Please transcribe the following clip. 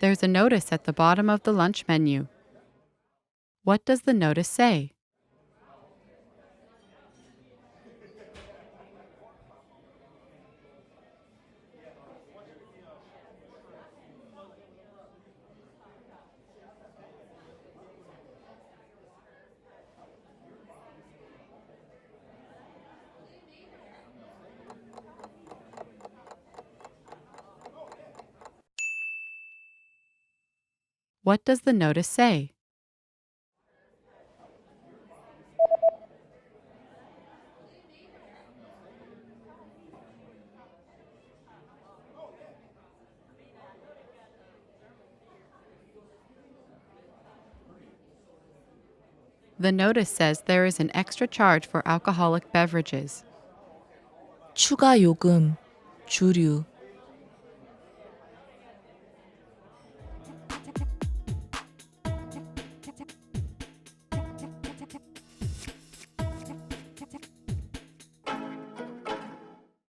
There's a notice at the bottom of the lunch menu. What does the notice say? What does the notice say? The notice says there is an extra charge for alcoholic beverages. 추가 요금, 주류,